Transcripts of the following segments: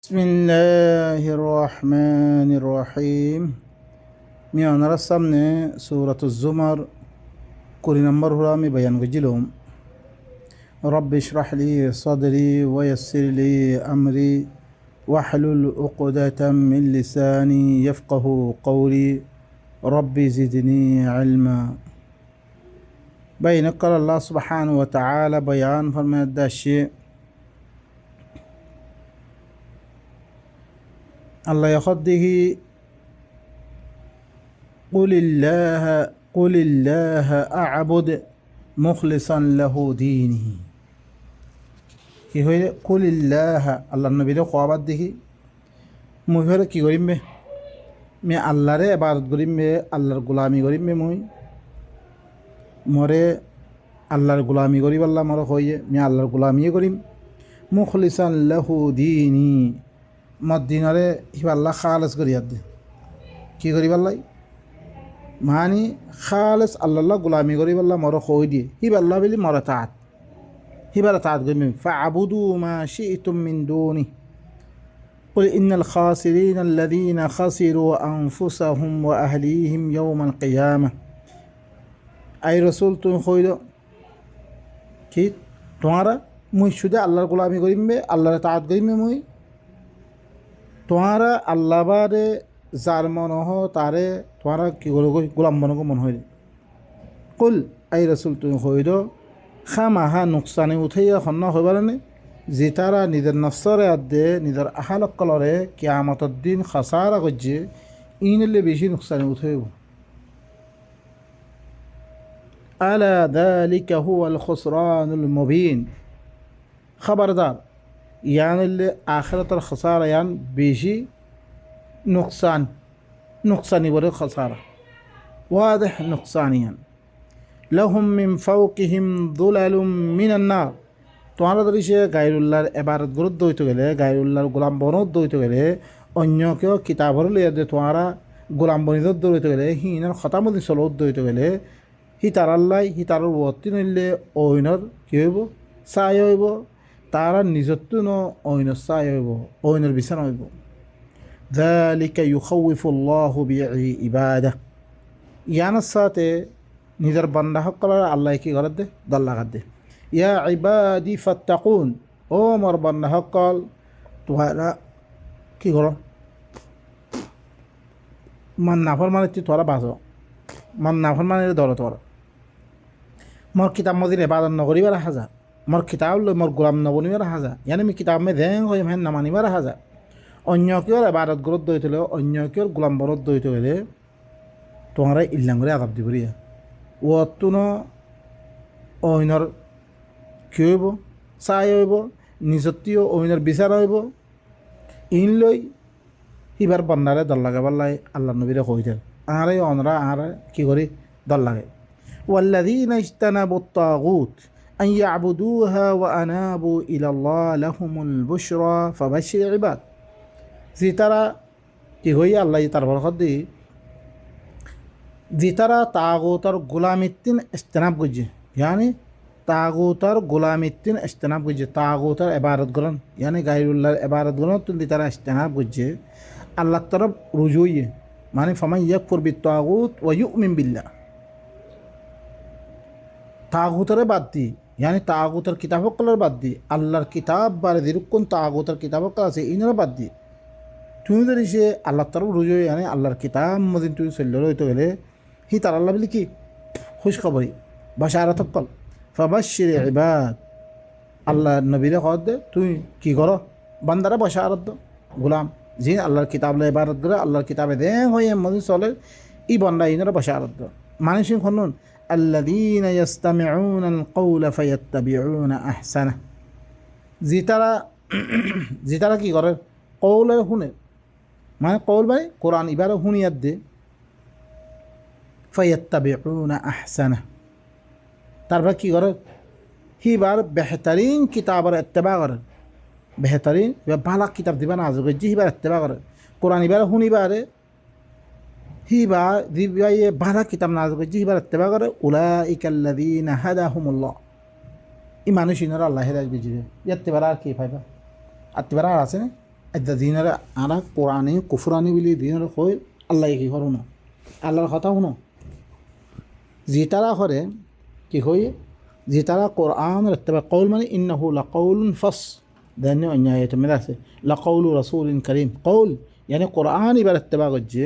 بسم الله الرحمن الرحيم. ميانا رسمنا سورة الزمر كل نمبر هرامي بيان جلوم. رب اشرح لي صدري ويسر لي أمري واحلل عقدة من لساني يفقه قولي رب زدني علما. بين قال الله سبحانه وتعالى بيان فرما الداشي الله يخده قل الله أعبد مخلصا له دينه. কি হইলে কুলিল্লাহ আল্লাহ নবীরে খোয়াবাদ দেখি মুই হরে কি করিম বে মে আল্লাহরে ইবাদত করিম বে আল্লাহর গোলামি করিম বে মরে আল্লাহর গোলামি করিব আল্লাহ মরে হইয়ে মে আল্লাহর গোলামিয়ে করিম মুখলিসান লাহু দীনি মদ্দিনরে হিবা আল্লাহ খালেস করিয়া দে কি করিব আল্লাহ মানি খালেস আল্লাহ গোলামি করিব আল্লাহ মরে হই দিয়ে হিবা আল্লাহ বলি মরে তাঁত হিবার তাঁত করিম ফাবুদু মা শি'তুম মিন দুনি قل إن الخاسرين الذين خسروا أنفسهم وأهليهم يوم القيامة. أي رسول তুই কইল কি তোমারা মুই শুধু আল্লাহর গোলামি করিমবে আল্লাহর তাআত করিমবে মুই তোমারা আল্লাহ বারে যার মন হ তারে তোমারা কি করো গোলাম বনক মন হইলে কুল আই রসুল তুই কইল খামাহা নুকসানি উঠাইয়া সন্ন হইবার নে যে তারা নিজের নফসরে আদে নিজের আহালকলরে কিয়ামতর দিন খাসারা করছে ইনলে বেশি নুকসানি উঠাইব আলা যালিকা হুয়াল খুসরানুল মুবিন. খবরদার ইয়ানলে আখিরাতের খাসারা ইয়ান বেশি নুকসানি বলে খাসারা ওয়াদিহ নুকসানিয়ান লহুম মিন ফাওকিহিম যুলালুম মিনান নার. তোমার দৃশ্যে গায়রুল্লাহর এবারত গুরুত্ব হইতে গেলে গায়রুল্লাহর গোলাম বনত হইতে গেলে অন্য কেউ কিতাবর লইয়া দে তোমারা গোলাম বনিত হইতে গেলে হিনার খতামদি চলত হইতে গেলে হি তার আল্লাহ হি তার বর্তি নইলে ঐনর কি হইব চাই হইব তারা নিজত্ব ন ঐনর চাই হইব ঐনর বিছানা হইব. যালিকা ইউখাউইফুল্লাহু বিইবাদাহ. ইয়ানের সাথে নিজের বান্দা সকলের আল্লাহ কি করে দে দল লাগাত দে ইয়া ইবাদি ফাত্তাকুন. ও মোর বান্দা সকল তোরা কি করো মান নাফর মানে তুই তোরা বাঁচো মান নাফর মানে ধরো তোরা মোর কিতাব মদিনে ইবাদত নকরিবার হাজা মোর কিতাব লই মোর গোলাম নবনিবার হাজা ইয়ানি আমি কিতাব মে দেন হই হেন না মানিবার হাজা অন্য কেউ ইবাদত গুরুত দইতে হলে অন্য কেউ গোলাম বরত দইতে গেলে তোমরা ইল্লাং করে আদাব দিবরিয়া ওতুন ঐনর কি হইব চাই হইব নিজত্বীয় ঐনর বিচার হইব ইন লই ইবার বন্দারে দল লাগাবার লাই আল্লাহ নবীরে কইতেন আরে অনরা আর কি করি দল লাগে ওয়াল্লাযীনা ইজতানাবুত তাগুত আন ইয়াবুদুহা ওয়া আনাবু ইলাল্লাহ লাহুমুল বুশরা ফাবাশশির ইবাদ. যে তারা কি হই আল্লাহ তার বরকত দি যে তারা তাগুতার গোলামিত্তিন ইজতিনাব করছে ইয়ানি তাগুতার গোলামিত্তিন ইজতিনাব করছে তাগুতার ইবাদত করেন ইয়ানি গায়রুল্লাহর ইবাদত করেন তুমি তারা ইজতিনাব করছে আল্লাহর তরফ রুজুইয়ে মানে ফামান ইয়াকফুর বিত্তাগুত ওয়া ইউমিন বিল্লাহ. তাগুতারে বাদ দি ইয়ানি তাগুতার কিতাব কলার বাদ দি আল্লাহর কিতাব বারে দিরুকুন তাগুতার কিতাব কলা আছে ইনার বাদ দি তুমি যদি সে আল্লাহর তরফ রুজুই ইয়ানি আল্লাহর কিতাব মদিন তুমি চল্লে রইতে গেলে হি তার আল্লাহ বলি কি খুশখবরি বাশারাত কল ফাবাশশির ইবাদ. আল্লাহ নবীরে কত দে তুই কি করো বান্দারা বাশারাত দো গোলাম যে আল্লাহর কিতাব লে ইবাদত করে আল্লাহর কিতাবে দে হয়ে মদিন চলে ই বান্দা ইনারা বাশারাত দো মানুষ শুনুন আল্লাযীনা ইস্তামিউনাল কওলা ফায়াত্তাবিউনা আহসানা. যে তারা কি করে কওল শুনে মানে কওল মানে কোরআন ইবারে শুনিয়াত দে ফায়াত্তাবিউনা আহসানা তারপর কি করে হিবার বেহতরিন কিতাবের ইত্তেবা করে বেহতরিন ভালো কিতাব দিবা না আজ যে হিবার ইত্তেবা করে কোরআন ইবারে শুনিবারে হিবা দিবাই ভালো কিতাব না আজ যে হিবার ইত্তেবা করে উলাইকাল্লাযীনা হাদাহুমুল্লাহ. এই মানুষ ইনারা আল্লাহ হেদায়েত বুঝিবে ইত্তেবা আর কি পাইবা আত্মীয়রা আর আছে না এটা দিনের আরা কোরআনে কুফরানি বলি দিনের কই আল্লাহ কি করো না আল্লাহর কথা শুনো যে তারা করে কি হই যে তারা কোরআন রাত্তাবা কৌল মানে ইন্নাহু লাকাউলুন ফাস দেন অন্য আয়াতে মেলা আছে লাকাউলু রাসূলিন কারীম কৌল মানে কোরআন এবার রাত্তাবা করছে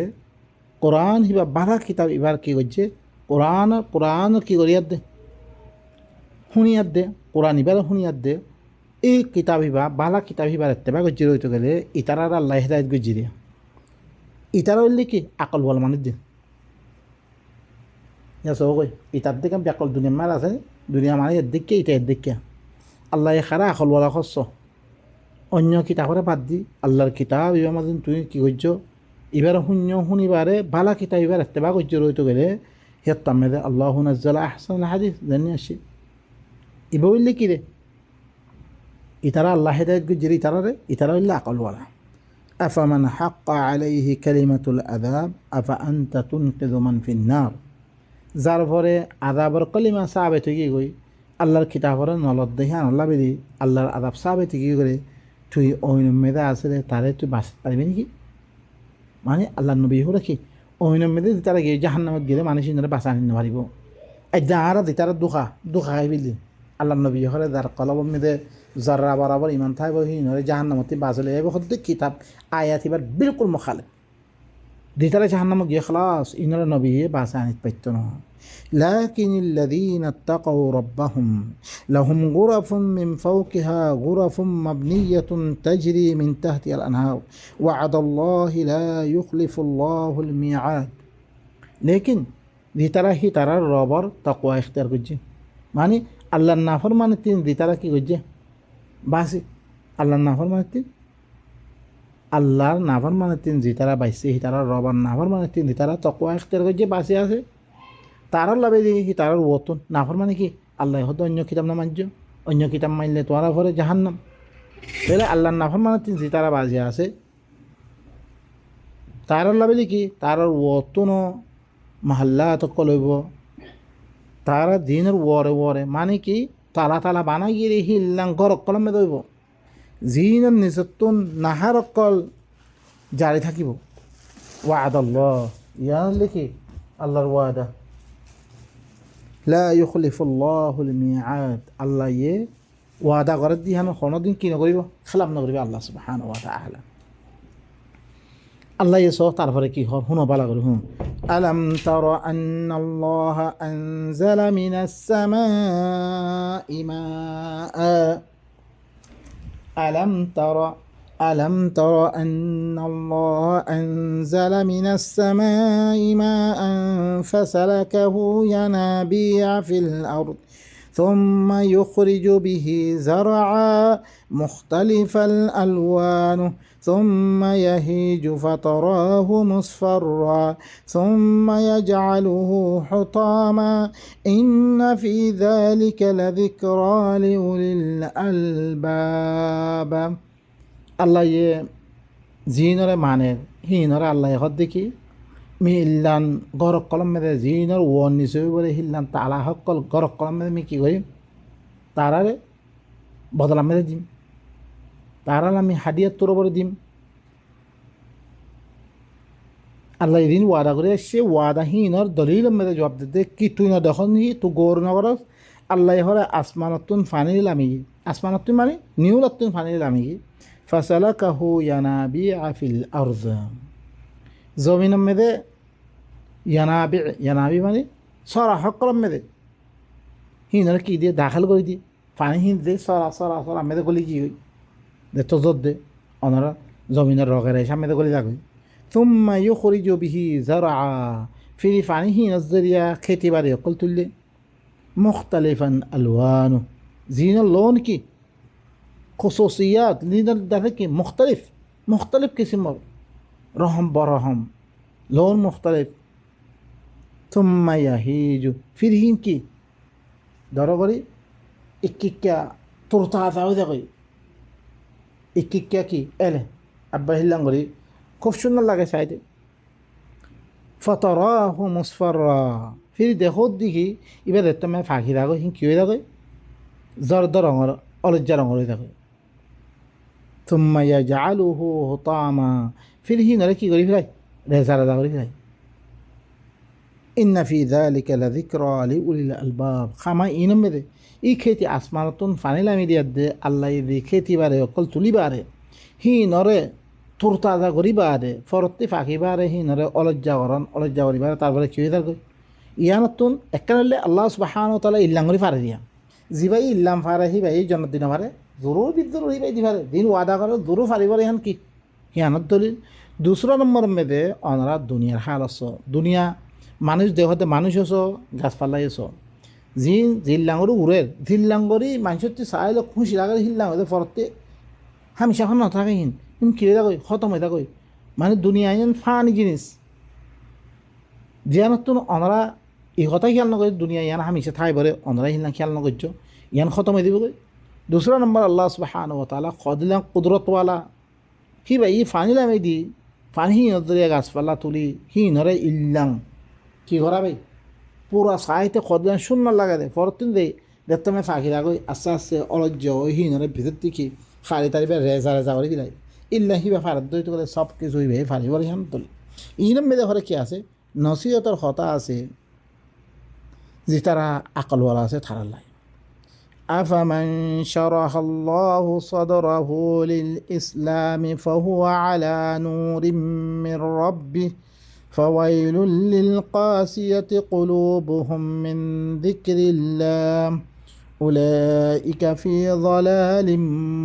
কোরআন হিবা বারা কিতাব এবার কি করছে কোরআন কি করিয়াত দে শুনিয়াত দে কোরআন এবার শুনিয়াত দে এই কিতাব হিবা বালা কিতাব হিবার রাত্তাবা করছে রইতে গেলে ইতারার আল্লাহ হিদায়াত করছে দিয়া ইতারা হইলে কি আকল বল মানে দিন কই ইতার দিকে ব্যাকল দুনিয়া মার আছে দুনিয়া মানে এর দিকে এটা এর দিকে আল্লাহ খারা আকল বলা খরচ অন্য কিতাবরে বাদ দি আল্লাহর কিতাব এবার মাঝে তুই কি করছ এবার শুনিবারে বালা কিতাব এবার এত্তেবা করছ রইতে গেলে হেত্তাম মেদে আল্লাহ নাজ্জালা আহসান হাদিস জানি আসি এবার হইলে কি রে ইতারা আল্লাহ হেদায়ত গুজির ইতারা হইলে আকল বলা أفمن حق عليه كلمة العذاب أفأنت تنقذ من في النار যার পরে আযাবর কলিমা সাহাবেত কি কই আল্লাহর কিতাবর নলত দেখান আল্লাহ বেদি আল্লাহর আযাব সাহাবেত কি করে তুই ওইনমেদা আসলে তারে তুই বাঁচতে পারবি নাকি মানে আল্লাহর নবী হলো কি ওইনমেদে তারা গিয়ে জাহান্নামত গেলে মানুষ ইনারে বাঁচা নিতে পারিব এই যাহারা দিতারা দুখা খাই বিলি আল্লাহর নবী হলে যার কলব মেদে যারা বরাবর ইমান থাকবে হিনরে জাহান্নামতি বাজলে এবার হতে কিতাব আয়াত এবার বিলকুল মুখালেফ দিতারা জাহান্নামে গিয়ে খালাস ইনরে নবী বাঁচা আনিতে পারত না لكن الذين اتقوا ربهم لهم غرف من فوقها غرف مبنية تجري من تحتها الأنهار وعد الله لا يخلف الله الميعاد लेकिन দিতারা হি তারার রবর তাকওয়া ইখতিয়ার করছে মানে আল্লাহর নাফরমানে তিন দিতারা কি করছে বাসি আল্লাহর নাফরমানে তিন জিতারা বাইছে হিতারা রবার নাফরমানে তিন জিতারা তকওয়া ইখতিয়ার করছে বাসি আছে তারার লাভে দিয়ে হিতারার ওতন নাফরমানে কি আল্লাহ হয়তো অন্য কিতাব না মানছ অন্য কিতাব মানলে তোরা ভরে জাহান্নাম তাহলে আল্লাহর নাফরমানে তিন জিতারা বাজি আছে তারার লাভে দিয়ে কি তারার ওতন মহল্লা তক লইব তারা দিনের ওরে মানে কি তালা বানাই গিয়ে হিল্লাং ঘর কলমে দইব জিনের নিজত্বন নাহার অকল জারি থাকিব ওয়াদ আল্লাহ ইয়ার লিখি আল্লাহর ওয়াদা লা ইউখলিফুল্লাহুল মিআদ আল্লাহ ইয়ে ওয়াদা করে দিহান কোনোদিন কি নকরিব খেলাপ নকরিব আল্লাহ সুবহানাহু ওয়া তাআলা আল্লাহ ইয়ে সহ তারপরে কি হর শুনো বালা করে শুন ألم تر أن الله أنزل من السماء ماء ألم تر أن الله أنزل من السماء ماء فسلكه ينابيع في الأرض ثم يخرج به زرعا مختلفا ألوانه ثم يهيج فتراه مصفرا ثم يجعله حطاما إن في ذلك لذكرى لأولي الألباب الله زينر معنى هينر الله يخد দেখি মি ইল্লান গরক কলম মেদে জিনর ওয়ান নিসই বলে হিল্লান তালা হকল গরক কলম মেদে মি কি করি তারারে বদলাম মেদে দিম তারাল আমি হাদিয়াত তোর ওপরে দিম আল্লাহ এদিন ওয়াদা করে সে ওয়াদাহীনর দলিল মেদে জবাব দিতে কি তুই না দেখুন তু গৌর নগরস আল্লাহ হরে আসমানতুন ফানি লামিগি আসমানতুন মানে নিউলাতুন ফানি লামিগি ফাসালাকাহু ইয়ানাবিআ ফিল আরদ জমিন মেদে ইয়ানাবি মানে সরা হকরম মেদে হিনর কি দিয়ে দাখাল করে দিয়ে পানি হিন দে সরা মেদে গলি কি হই দে তো জোর দে অনারা জমিনের রগের এসা মেদে গলি যাক তুম্মা ইউখরিজু বিহি যারআ ফিরি পানি হিনর জরিয়া খেতি বাড়ি অকল তুললে মুখতালিফান আলওয়ানু জিনের লোন কি খুসুসিয়াত লিনার দেখে কি মুখতালিফ কিসিমর রহম বরহম लोन मुख्तलिफ थुम्म यहीजु फिर हिन की धरो करी इक्किक्या तुरता आताओ दे कई इक्किक्या की एले अब्बा हिल्लां करी खूब सुंदर लगे शायद फतराहु मुस्फरा फिर देखो दिखी इबे देखते मैं फाकी दागो हिन क्यों दागो जर्द रंगर अलज्जा रंगर दागो থুম্মা ইয়াজআলুহু হুতামা, ফির হি নরে কি করি ফিরাই, রেজা রেজা করি ফিরাই। ইন্না ফি যালিকা লাযিকরা লিউলিল আলবাব, খামা ইনম মেদে ই খেতি আসমানতুন ফানিলামি দিয়া দে আল্লাহ দি খেতি বারে অকল তুলিবারে হি নরে তুরতাজা করিবারে ফরতি ফাঁকিবারে হি নরে অলজ্জা করিবারে তারপরে কি হয়ে থাকবে ইয়ানতুন এককালে আল্লাহ সুবহানাহু ওয়া তাআলা ইল্লাম করি ফারে দিয়া জিবাই ইল্লাম ফারে হি ভাই জন্মদিন ফারে জরুর বিদ্রুর হি ভাই দি ফারে দিন ওয়াদা করে জরুর ফারিবারে হান কি হিয়ানত দলিল। দুসরা নম্বর মেদে অনরা দুনিয়ার হাল আস, দুনিয়া মানুষ দেহতে মানুষ আছো গাছপালাই আছো যি জিল্লাঙ্গরু উড়ের জিল্লাঙ্গরি মানুষের চাইলে খুশি লাগে হিল্লাং হতে ফরতে হামিশাখন নাথাকে হিন কিরে থাকই খতম হয়ে থাকই মানে দুনিয়া যেন ফানি জিনিস জিয়ানত অনরা এই কথাই খেয়াল নকরি দুনিয়া ইয়ান হামিশা ঠাই ভরে অনরা হিল্লাং খেয়াল নকরছ ইয়ান খতম হয়ে দিবগৈ। দুসরা নম্বর আল্লাহ সুবহানাহু ওয়া তাআলা খদিলাং কুদরতওয়ালা কি ভাই ই ফানিলাম এই দি ফানি নদরিয়া গাছপালা তুলি হি নরে ইল্লাং কি করা ভাই পুরা সাহিত্য খদিলাম শূন্য লাগা দেয় ফরতিন দেয় দেখতে আমি ফাঁকি রাখই আস্তে আস্তে অলজ্জ ওই হি নরে ভিতর দিকে ফারি তারিবে রেজা রেজা করে দিলাই ইল্লা হিবা ফারাত দইতে করে সব কিছু হইবে ফারি বলে হান তুলি ইনম মেদে ঘরে কি আছে নসিহতর হতা আছে যে তারা আকলওয়ালা আছে তারা লাই أفمن شرح الله صدره للإسلام فهو على نور من ربه فويل للقاسية قلوبهم من ذكر الله أولئك في ضلال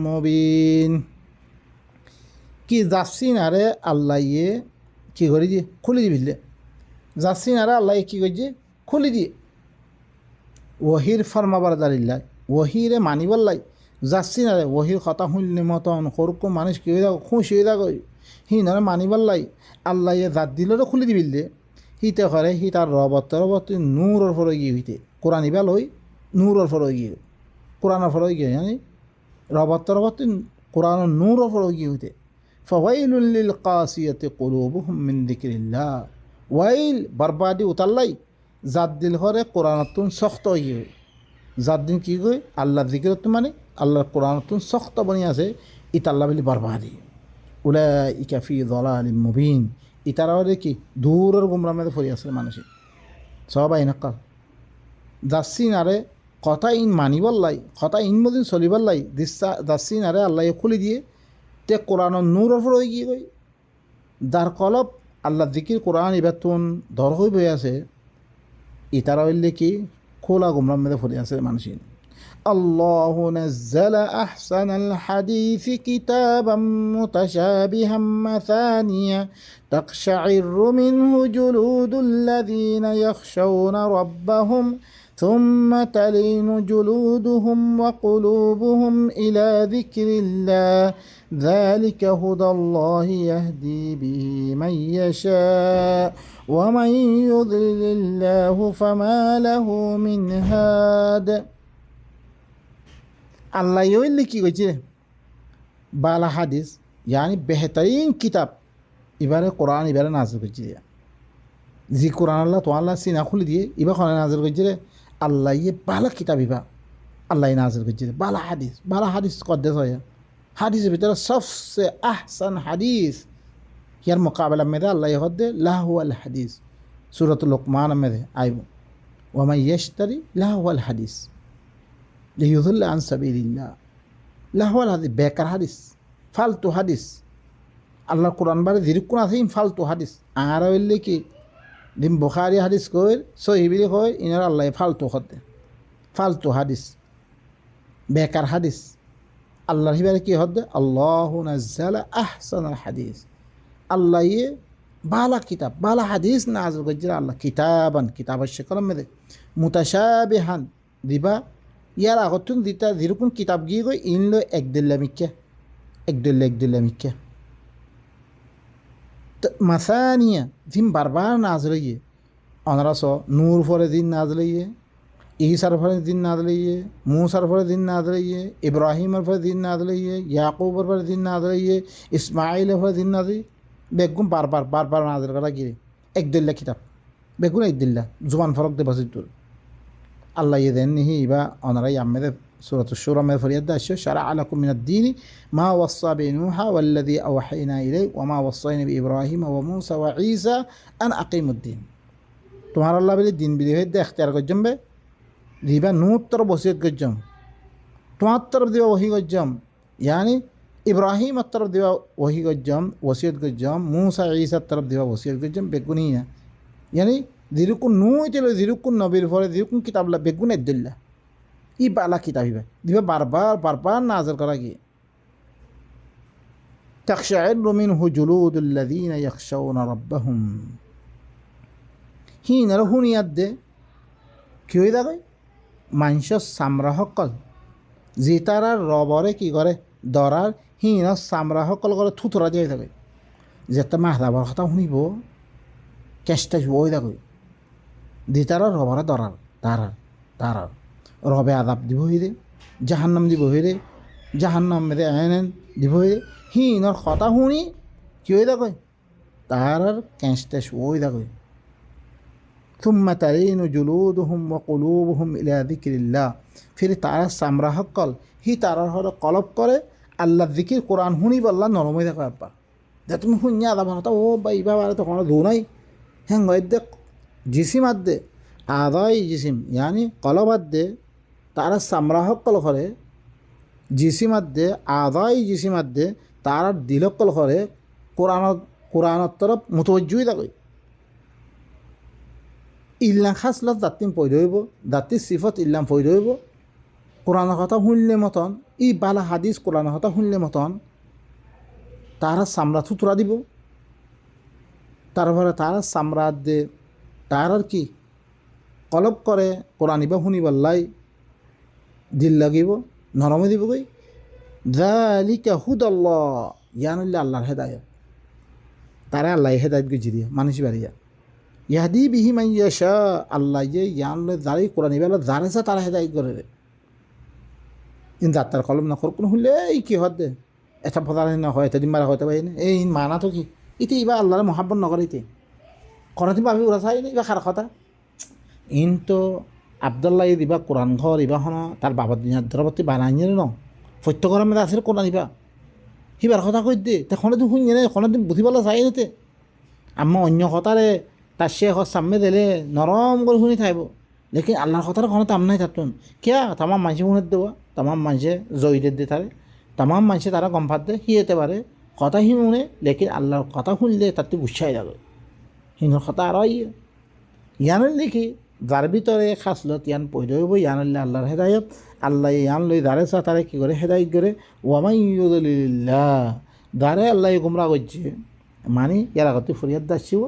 مبين কি যাচ্ছিন আরে আল্লাহ কি করে দিয়ে খুলে দিবিলে যাচ্ছিন আরে আল্লাহ কি করছে খুলে দিয়ে ওহির ফরমাবারদারিল্লাহ ওহিরে মানিবার লাই যাচ্ছি না রে ওহির কথা শুনলে মতন সরকম মানুষ কি হয়ে থাকো খুশি হয়ে থাকো হি নরে মানিবার লাই আল্লাহ জাত দিলেও খুলে দিবিল দে হিতে করে হি তার রবত নূরের ফর গিয়ে হইতে কোরআন ইবাল হই নূরের ফর গিয়ে কোরআনের ফর গিয়ে জানি রবত কোরআনের নূরের ফর গিয়ে হইতে ফাওয়াইলুল লিল কাসিয়াতি কুলুবুহুম মিন যিকরিল্লাহ ওয়াইল বরবাদি উতাল্লাই জাত দিল হরে কোরআনতুন শক্ত হয়ে যার দিন কী কই আল্লাহর জিকিরত মানে আল্লাহর কোরআনতুন শক্ত বনি আছে ইতাল্লা বলি বরবাদি উলাইকা ফি যালালিম মুবিন ইতারাও দেখি দূরের গুমরা মেদে ফরি আছে মানুষে সবাই নাকাল যাচ্ছিন আরে কথা ইন মানিবার লাই কথা ইন মদিন চলিবার লাই দিশা যাচ্ছিন আরে আল্লাহ খুলি দিয়ে তে কোরআনের নূরের ফর হয়ে গিয়ে কই যার কলব আল্লাহর জিকির কোরআন এবার তুন ধর হয়ে বয়ে আছে ইতারা হইলে কি খোলা গুমরার মধ্যে ফলে আছে মানুষের। আল্লাহু নাজ্জালা আহসানাল হাদিসি কিতাবাম মুতাশাবিহাম মাসানিয়া তাকশাইরু মিনহু জুলুদুল্লাযীনা ইয়াখশাউনা রাব্বাহুম ثم تلين جلودهم وقلوبهم إلى ذكر الله ذلك هدى الله يهدي به من يشاء ومن يضلل الله فما له من هاد আল্লাহ ইল্লি কি কইছে বালা হাদিস यानी बेहतरीन किताब এবারে কোরআন এবারে নাযিল করেছে জি কোরআন আল্লাহ তো আল্লাহ সিনা খুলে দিয়ে এবার কোরআন নাযিল করেছে আল্লাহ বালা কিতাব ইবা আল্লাহ নাযিল করেছে বালা হাদিস কদ্দেস হয় হাদিসের ভিতরে সবসে আহসান হাদিস ইয়ার মোকাবেলা মেদে আল্লাহ হদ্দে লাহু আল হাদিস সূরাতুল লুকমান মেদে আইব ওয়া মান ইয়াশতারি লাহু আল হাদিস লিইয়ুযিল্লা আন সাবিলিল্লাহ লাহু আল হাদিস বেকার হাদিস ফালতু হাদিস আল্লাহ কোরআন বারে জিরকুন আছে ফালতু হাদিস আর হইলে কি দিন বুখারী হাদিস কই সহিহ বিলি কই ইনার আল্লাহ ফালতু হদ্দে ফালতু হাদিস বেকার হাদিস আল্লাহর হিবারে কি হদ্দে আল্লাহু নাজ্জালা আহসানাল হাদিস আল্লাহ বালা কিতাব বালা হাদিস নাযিল করেছে আল্লাহ কিতাবের শেকলম মেদে মুতাশাবিহান দিবা ইয়ার আগতুন দিতা যেরকম কিতাব গিয়ে গই ইনলো একদিল্লা মিক্কা মাসানিয়া জিম বারবার নাযিল হইয়ে অনারস নূর ফরে দিন নাযিল হইয়ে ঈসার ফরে দিন নাযিল হইয়ে মূসার ফরে দিন নাযিল হইয়ে ইব্রাহিমের ফরে দিন নাযিল হইয়ে ইয়াকুবের ফরে দিন নাযিল হইয়ে ইসমাইলের ফরে দিন নাযিল বেগুন বারবার নাযিল করা গিয়ে একদিল্লা কিতাব বেগুন একদিল্লা জুবান ফরক দে বাসিতুল আল্লাহ দেন নিহি ইবা অনারাই আমেদে سورة الشورى ما فريد شرع لكم من الدين ما وصى به نوح والذي أوحينا إليه وما وصينا بإبراهيم وموسى وعيسى أن أقيموا الدين तुम्हारा अल्लाह बोले दिन बिली दे अख्तियार गज्जम बे दिबा नूत तरफ वसीयत गज्जम तुम्हार तरफ दिबा वही गज्जम यानी इब्राहिम तरफ दिबा वही गज्जम वसीयत गज्जम मूसा ईसा तरफ दिबा वसीयत गज्जम बेगुनी है यानी दिरुकुन नू इतलो दिरुकुन नबीर फरे दिरुकुन किताब ला बेगुन अब्दुल्लाह ई बाला किताब है दिबा बार-बार नाज़िल करा की तख्शअरु मिनहु जुलूदुल लज़ीना यख्शौना रब्बहुम হিনার শুনিয়াত দে কি হয়ে থাকে মানুষের চামড়া সকল যি তারা রবরে কি করে দরার হিনার চামড়া সকল করে থুতরা দিয়ে থাকে যেতে মাহদাবার কথা শুনিব কেষ্টা হয়ে থাকে দি তারা রবরে দরার তারার তারার রবে আদাব দিব হইরে জাহান্নাম দিব হইরে জাহান্নাম মেরে আইন দিব হইরে হিনার কথা শুনি কি হয়ে থাকে তারার কেষ্টা হয়ে থাকে ثم تلين جلودهم وقلوبهم إلى ذكر الله फिर तारा सामरा हक्कल ही तारा हर कलब करे अल्लाह जिकिर कुरान हुनी बल्ला नरम देखो आपा जब तुम हुन्या आधा बनता ओ भाई बाबा तो कौन धोनाई हैं गद्दे जिस्म आदे आधाई जिस्म यानी कलब आदे तारा सामरा हक्कल करे जिस्म आदे आधाई जिस्म आदे तारा दिल हक्कल करे कुरान तरफ मुतवज्जो ही तक ইল্লাম খাসলত জাতিম পয়দ হইব জাতির সিফত ইল্লাম পয়দ হইব কোরআনের কথা শুনলে মতন ই বালা হাদিস কোরআনের কথা শুনলে মতন তারা চামড়া থুতুরা দিব তারপরে তারা চামড়া দে তার আর কি কলব করে কোরআনিবা শুনিবাল্লাই দিল লাগিব নরমে দিব গই যালিকা হুদাল্লাহ ইয়ানুল্লাহ আল্লাহর হেদায়েত তারা আল্লাহ হেদায়েত গুজি দিয়ে মানুষ বাড়িয়া ইয়াদি বিহি মাই ইয়াশা আল্লাহ যে ইয়ানলে যারাই কোরআন ইবালা যারে সা তারা হেদায়েত করে রে ইন যাত্রার কলম না কোন হইলে এই কি হদে এটা ফদার না হয় এটা দিমারা হইতে পারে না এই মানা তো কি ইতি ইবা আল্লাহর মহব্বত নগরিতে করতে পাবি ওরা চাই না ইবা খার কথা ইন তো আব্দুল্লাহ দিবা কোরআন ঘর ইবা হন তার বাবার দিনার ধরবর্তী বানাইনি ন সত্য গরমে আছে কোরআন ইবা হিবার কথা কই দে তে খনে তুই শুনি না খনে তুই বুঝিবলা চাই না তে আম্মা অন্য কথারে তার শেখ সামনে দিলে নরম করে শুনি থাকব লেকিন আল্লাহর কথাটা কোনো তাম নাই থাকতুন কিয়া তামাম মানুষে শুনে দেবো তামাম মানুষে জয়ীদের দিয়ে তারে তামাম মানুষে তারা গম্ফাত দে হিয়েতে পারে কথা হি শুনে লেকিন আল্লাহর কথা শুনলে তার তো গুছাই যাবে হিন্দুর কথা আরও ইয়ানের লিখি যার ভিতরে খাসলত ইয়ান পয়দ হইব ইয়ানল্লে আল্লাহর হেদায়ত আল্লাহ ইয়ান লই দাঁড়ে চা তারে কী করে হেদায়ত করে ওয়ামাই ইউদুলিল্লাহ দাঁড়ে আল্লাহ গুমরা করছে মানে ইয়ার আগতে ফরিয়াদ দাসিব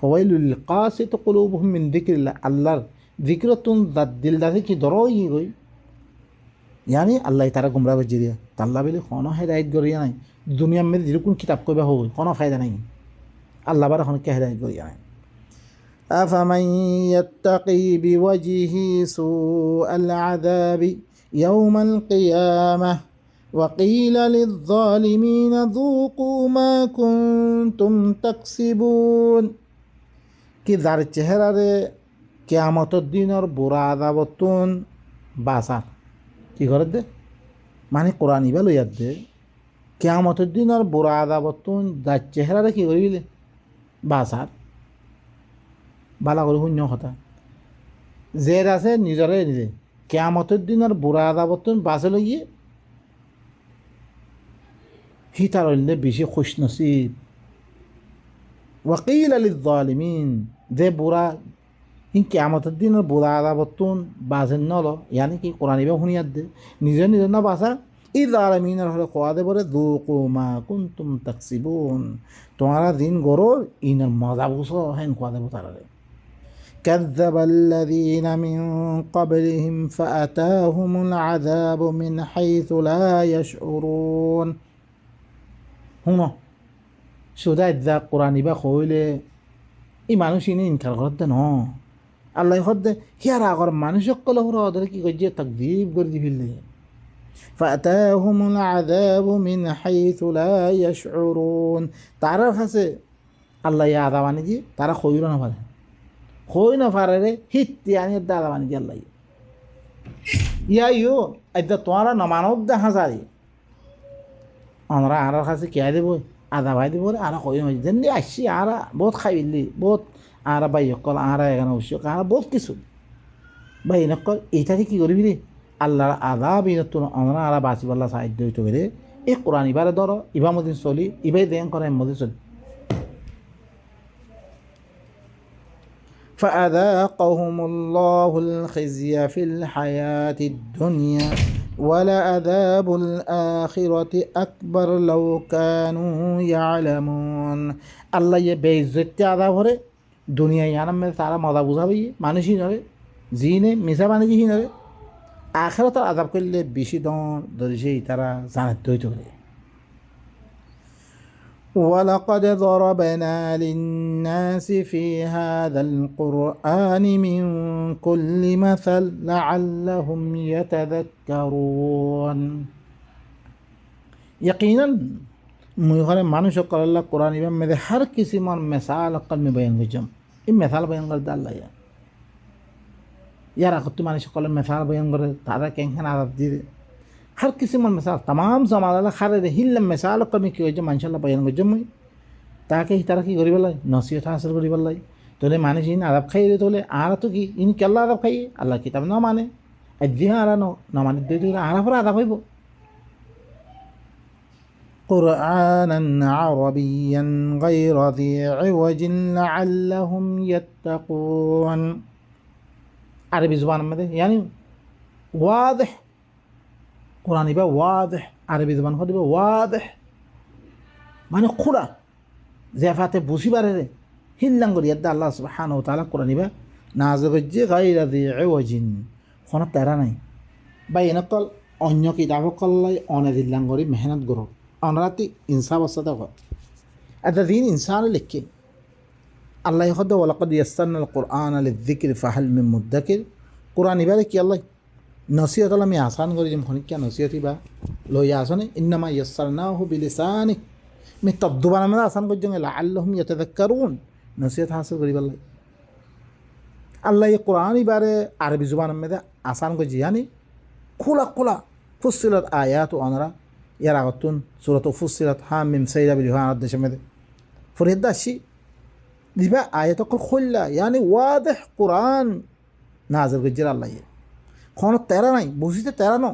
ফওয়াইলুল কাসিত কুলুবুহুম মিন যিকরিল্লাহ আল্লাহর যিকরতুন দিল দাসে কি দরই গই यानी अल्लाह तारा गुमराह बजी दिया अल्लाह बोले कोनो हिदायत करिया नहीं दुनिया में जेरकम किताब कोई हो कोनो फायदा नहीं अल्लाह बारा कोनो क्या हिदायत करिया नहीं अफमन यत्तकी बिवजहिhi सुअल अज़ाब यौम القيامة وقيل للظالمين ذوقوا ما كنتم تكسبون कि जार चेहरा रे क़यामत दिन और बुरा आज़ाबतुन बासा কি করে দে মানে কোরআন ইবা লইয়ার দে কিয়ামতের দিন আর বুড়া আযাবতুন যার চেহারারে কি করিলে বাসার বালা করে শূন্য কথা জের আছে নিজরে নিজে কিয়ামতের দিন আর বুড়া আযাবতুন বাসে লইয়ে হিতার হইলে বেশি খুশনসিব ওয়াকিল লিয-যালিমিন যে বুড়া इन क़यामतेर दिन बुरा आज़ाबतुन बाजेन नलो यानी कि कुरान इबा हुनियात दे निजे निजे ना बासा इ ज़ालिमीनर हले खवा दे बरे ज़ूक़ू मा कुंतुम तक्सिबून तुम्हारा दिन गरो इनर मजा बुसो हेन खवा दे बतारे كذب الذين من قبلهم فأتاهم العذاب من حيث لا يشعرون هنا شودا إذا قرآن ইবা কইলে ই মানুষ ইনি ইনকার করতে ন আল্লাহ হদ্দে হিয়ার আগর মানুষ সকল হর ওদের কি করছে তাকদীব করে দিবিলে ফাতাহুমুল আযাবু মিন হাইসু লা ইয়াশউরুন তারা কাছে আল্লাহ ইয়া আযাব আনি দি তারা কইরা না পারে কই না পারে রে হিত ইয়ানি আযাব আনি দি আল্লাহ ইয়ো এটা তোমারা নমানত দেখা যায় আমরা আর কাছে কে দেব আধা ভাই দেব আর কই যেমনি আসছি আর বহুত খাই বিল্লি বহুত আর বাই অকল আর এখানে উৎসক আর বহুত কিছু ভাই নকল এইটাকে কি করবি রে আল্লাহর আধা বিনতুন আমরা আর বাঁচিবাল্লা সাহায্য হইতে পারে এই কোরআন ইবারে ধরো ইবা মদিন চলি ইবাই দেন করে মদিন চলি فأذاقهم الله الخزي في الحياة الدنيا ولعذاب الآخرة أكبر لو كانوا يعلمون আল্লাহ ইয়ে বেইজ্জতি আদা করে দুনিয়া ইয়ানাম মে তারা মজা বুঝাবি মানুষই নরে জিনে মিশা বানিয়ে হি নরে আখেরাত আযাব করলে বেশি দন ধরেছে তারা জানাত হইতে পারে ولقد ضربنا للناس في هذا القرآن من كل مثل لعلهم يتذكرون يقينا مغرى মানুষ করাল্লা কোরআন ইবাম মে হর কিসি মান মিসাল আকাল মে বয়ান গজম এই মিসাল বয়ান কর আল্লাহ यार अगर तुम्हारे शक्ल में मिसाल बयान करे तारा कैंखन आदत दी हर किसी मन मिसाल तमाम समाला खारे दे हिल मिसाल कमी की वजह माशाल्लाह बयान को जम्मई ताकि ही तरह की गरीब लाई नसीहत हासिल गरीब लाई तोले माने जी आदब खाई रे तोले आरा तो की इन केल्ला आदब खाई अल्लाह किताब ना माने अद्दिया आरा ना माने दे दे आरा पर आदब होइबो قرآنا عربيا غير ذي عوج لعلهم يتقون عربي زبان مده يعني واضح قرآن يبقى واضح عربي زبان خد يبقى واضح মানে খুলা জেফাতে বুঝি পারে রে হিল্লাঙ্গর ইয়াদ্দা আল্লাহ সুবহানাহু ওয়া তাআলা কোরআন ইবা নাযিল করছে গায়রা যি ইওয়াজিন কোনো তেরা নাই বা এনকল অন্য কিতাব কল্লাই অনাদিল্লাঙ্গরি মেহনত গরো অনরাতি ইনসাফ অসাদা হয় আদা দিন ইনসান লিখে আল্লাহ খদ ওয়ালাকাদ ইয়াসসারনাল কুরআনা লিযিকরি ফাহাল মিন মুদ্দাকির কুরআন ইবারে কি আল্লাহ নসিহত আমি আসান করি যেম খনিকা নসিহত বা লইয়া আসনে ইন্নামা ইয়াসসারনাহু বিলিসানিক মে তদ্দুবানা মানে আসান করি জঙ্গে লাআল্লাহুম ইয়াতাযাক্কারুন নসিহত হাসিল করি আল্লাহ আল্লাহ এই কুরআন ইবারে আরবি জুবান মধ্যে আসান করি yani খোলা খোলা ফুসিলাত আয়াত অনরা ইয়ার আগতুন সূরাত ফুসিলাত হামিম সাইরা বিল হানাদ দেশে মধ্যে ফরিদাশি দিবা আয়াত খুললা yani ওয়াদিহ কুরআন নাযিল করেছে আল্লাহ কোনো তেরা নাই বুঝিতে তেরা ন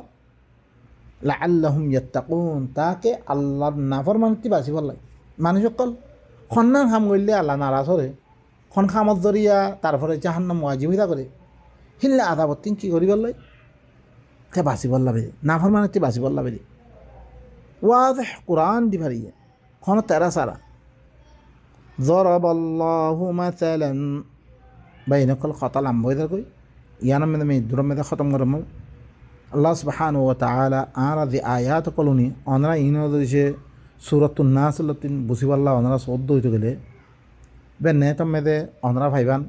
লাআল্লাহুম ইয়াত্তাকুন তাকে আল্লাহর নাফরমানিতে বাঁচিব লাগে মানুষ সকল খন্নান খাম করলে আল্লাহ নারাজ হরে খন খামত জরিয়া তারপরে জাহান্নাম ওয়াজিব হইতা করে হিল্লা আদাবত্তিন কি করিব লাগে তে বাঁচিব লাগে নাফরমানিতে বাঁচিব লাগে ওয়াদিহ কুরআন দিভারিয়ে কোনো তেরা সারা ضرب الله مثلا بينك الخطا لم بيدر كوي يانا من مي درم من ختم غرم الله سبحانه وتعالى آرا ذي آيات قلوني أنرا إنه ذي سورة الناس التي بسيب الله أنرا صوت دو يتقلي بنيتم مده أنرا فايبان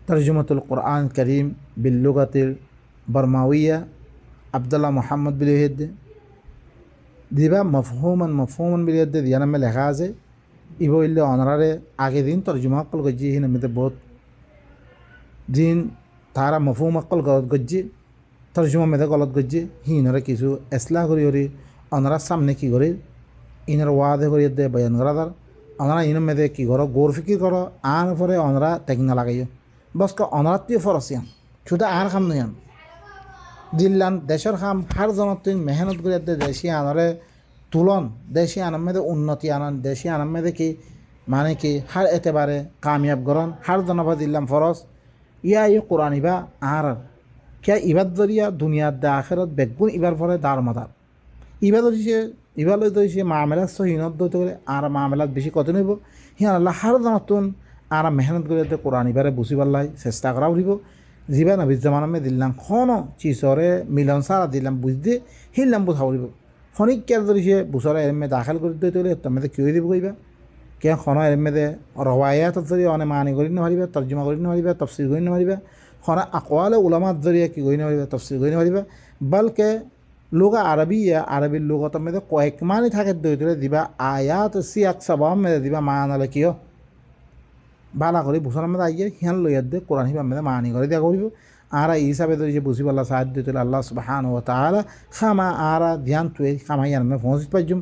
ترجمة القرآن الكريم باللغة البرماوية عبد الله محمد باليهد দিবা মফহুমান বিলিয়দ দিয়ানা মে লেখা আছে ইবো ইল্লে অনারে আগে দিন তরজমা কল গজ্জি হিন মে বহুত দিন তারা মফহুম কল গলত গজ্জি তরজমা মে গলত গজ্জি হিনরে কিছু ইসলাহ করি করি অনারা সামনে কি করে ইনার ওয়াদে করি দে বয়ান করা দার অনারা ইন মে কি করো গৌর ফিকির করো আন পরে অনারা টেকনা লাগাইও বস কা অনারা তি ফরসিয়ান শুধু আর কাম নয়ান দিল্লান দেশের খাম হার জনতিন মেহনত করে দেশি আনরে তুলন দেশি আনার মধ্যে উন্নতি আনান দেশি আনার মধ্যে কি মানে কি হার এতেবারে কামিয়াব গরন হার জনবা দিল্লাম ফরস ইয়া ই কোরআন ইবা আর কে ইবাদ দরিয়া দুনিয়ার দা আখেরত বেগুন ইবার ফলে দার মাদার ইবা ধরিছে ইবা লই ধরিছে মামেলাত সহিনত দইতে করে আর মামেলাত বেশি কত নেব হিয়ান আল্লাহ হার জনতুন আর মেহনত করে কোরআন ইবারে বুঝিবার লাই চেষ্টা করা উঠিব জীবা নবীর জামানামে দিলাম খনো চিচরে মিলন সারা দিলাম বুঝতে হিলাম বুঝা উঠিব খনিকের ধরিছে বুচরে এরমে দাখিল করে দিতে হলে তুমি কি দিব কইবা কে খন এরমে রওয়ায়াত জরিয়ে অনেক মানি করি নারিবা তর্জমা করি নারিবা তফসির করি নারিবা খন আকওয়ালে উলামাত জরিয়ে কি করি নারিবা তফসির করি নারিবা বলকে লুগা আরবিয়া আরবির লুগত মধ্যে কয়েক মানি থাকে দইতলে দিবা আয়াত সিয়াক সাবাম মধ্যে দিবা মানালে কিয় বালা করে বুঝানোর মধ্যে আইয়ে হিয়ান লইয়ার দে কোরআন হিবা মধ্যে মানি করে দিয়া করিব আরা হিসাবে তো যে বুঝি আল্লাহ সাহায্য দিতে আল্লাহ সুবহানাহু ওয়া তাআলা খামা আরা ধ্যান তুই খামাই আর মে পৌঁছ পাইজুম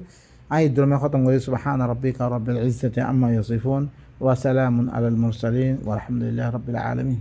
আই দ্রমে খতম করি সুবহান রাব্বিকা রাব্বিল ইজ্জাতি আম্মা ইয়াসিফুন ওয়া সালামুন আলাল মুরসালিন ওয়া আলহামদুলিল্লাহি রাব্বিল আলামিন।